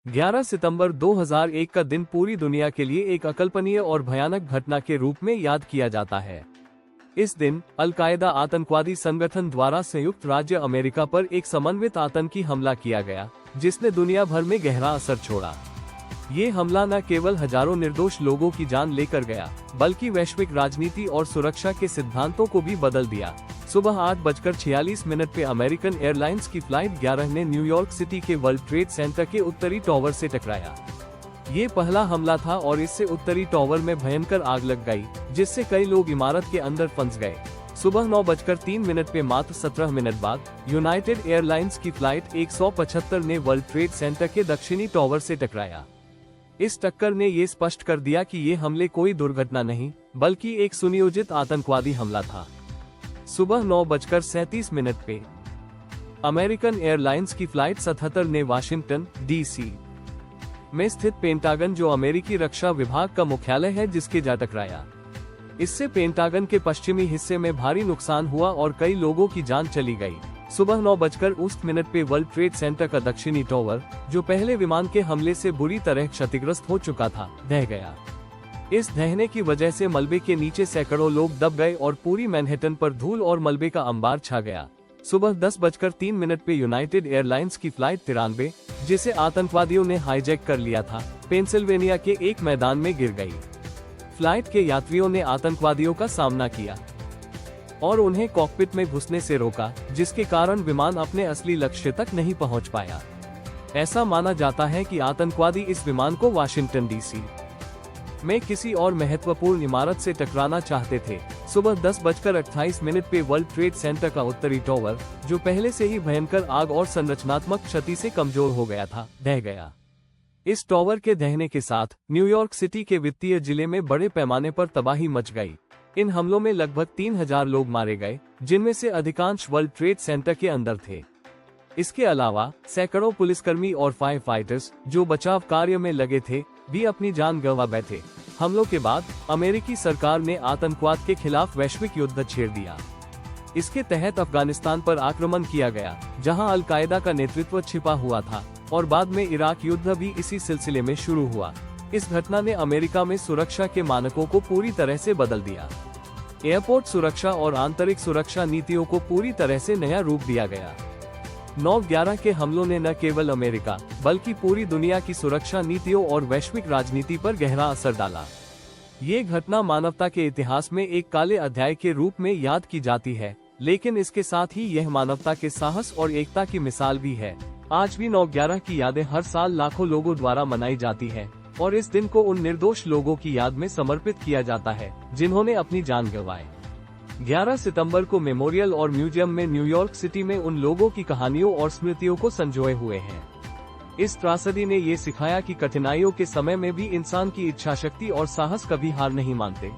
11 सितंबर 2001 का दिन पूरी दुनिया के लिए एक अकल्पनीय और भयानक घटना के रूप में याद किया जाता है। इस दिन अल-कायदा आतंकवादी संगठन द्वारा संयुक्त राज्य अमेरिका पर एक समन्वित आतंकी हमला किया गया, जिसने दुनिया भर में गहरा असर छोड़ा। ये हमला न केवल हजारों निर्दोष लोगों की जान लेकर गया, बल्कि वैश्विक राजनीति और सुरक्षा के सिद्धांतों को भी बदल दिया। सुबह 8:46 पे अमेरिकन एयरलाइंस की फ्लाइट 11 ने न्यूयॉर्क सिटी के वर्ल्ड ट्रेड सेंटर के उत्तरी टॉवर से टकराया। ये पहला हमला था और इससे उत्तरी टॉवर में भयंकर आग लग गई, जिससे कई लोग इमारत के अंदर फंस गए। सुबह 9:03 पे मात्र 17 मिनट बाद यूनाइटेड एयरलाइंस की फ्लाइट 175 ने वर्ल्ड ट्रेड सेंटर के दक्षिणी टॉवर से टकराया। इस टक्कर ने ये स्पष्ट कर दिया कि ये हमले कोई दुर्घटना नहीं, बल्कि एक सुनियोजित आतंकवादी हमला था। सुबह 9:37 पे अमेरिकन एयरलाइंस की फ्लाइट 77 ने वाशिंगटन डीसी में स्थित पेंटागन, जो अमेरिकी रक्षा विभाग का मुख्यालय है, जिसके जा टकराया। इससे पेंटागन के पश्चिमी हिस्से में भारी नुकसान हुआ और कई लोगों की जान चली गई। सुबह 9:19 पे वर्ल्ड ट्रेड सेंटर का दक्षिणी टॉवर, जो पहले विमान के हमले से बुरी तरह क्षतिग्रस्त हो चुका था, ढह गया। इस ढहने की वजह से मलबे के नीचे सैकड़ों लोग दब गए और पूरी मैनहट्टन पर धूल और मलबे का अंबार छा गया। सुबह 10:03 पे यूनाइटेड एयरलाइंस की फ्लाइट 93, जिसे आतंकवादियों ने हाईजैक कर लिया था, पेंसिल्वेनिया के एक मैदान में गिर गई। फ्लाइट के यात्रियों ने आतंकवादियों का सामना किया और उन्हें कॉकपिट में घुसने से रोका, जिसके कारण विमान अपने असली लक्ष्य तक नहीं पहुंच पाया। ऐसा माना जाता है कि आतंकवादी इस विमान को वाशिंगटन डीसी में किसी और महत्वपूर्ण इमारत से टकराना चाहते थे। सुबह 10:28 पे वर्ल्ड ट्रेड सेंटर का उत्तरी टॉवर, जो पहले से ही भयंकर आग और संरचनात्मक क्षति से कमजोर हो गया था, ढह गया। इस टॉवर के ढहने के साथ न्यूयॉर्क सिटी के वित्तीय जिले में बड़े पैमाने पर तबाही मच गई। इन हमलों में लगभग 3000 लोग मारे गए, जिनमें से अधिकांश वर्ल्ड ट्रेड सेंटर के अंदर थे। इसके अलावा सैकड़ों पुलिसकर्मी और फायर फाइटर्स, जो बचाव कार्य में लगे थे, भी अपनी जान गंवा बैठे। हमलों के बाद अमेरिकी सरकार ने आतंकवाद के खिलाफ वैश्विक युद्ध छेड़ दिया। इसके तहत अफगानिस्तान पर आक्रमण किया गया, जहां अल-कायदा का नेतृत्व छिपा हुआ था, और बाद में इराक युद्ध भी इसी सिलसिले में शुरू हुआ। इस घटना ने अमेरिका में सुरक्षा के मानकों को पूरी तरह से बदल दिया। एयरपोर्ट सुरक्षा और आंतरिक सुरक्षा नीतियों को पूरी तरह से नया रूप दिया गया। 9/11 के हमलों ने न केवल अमेरिका, बल्कि पूरी दुनिया की सुरक्षा नीतियों और वैश्विक राजनीति पर गहरा असर डाला। ये घटना मानवता के इतिहास में एक काले अध्याय के रूप में याद की जाती है, लेकिन इसके साथ ही यह मानवता के साहस और एकता की मिसाल भी है। आज भी 9/11 की यादें हर साल लाखों लोगों द्वारा मनाई जाती है, और इस दिन को उन निर्दोष लोगों की याद में समर्पित किया जाता है, जिन्होंने अपनी जान गंवाई। 11 सितंबर को मेमोरियल और म्यूजियम में न्यूयॉर्क सिटी में उन लोगों की कहानियों और स्मृतियों को संजोए हुए हैं। इस त्रासदी ने ये सिखाया कि कठिनाइयों के समय में भी इंसान की इच्छाशक्ति और साहस कभी हार नहीं मानते।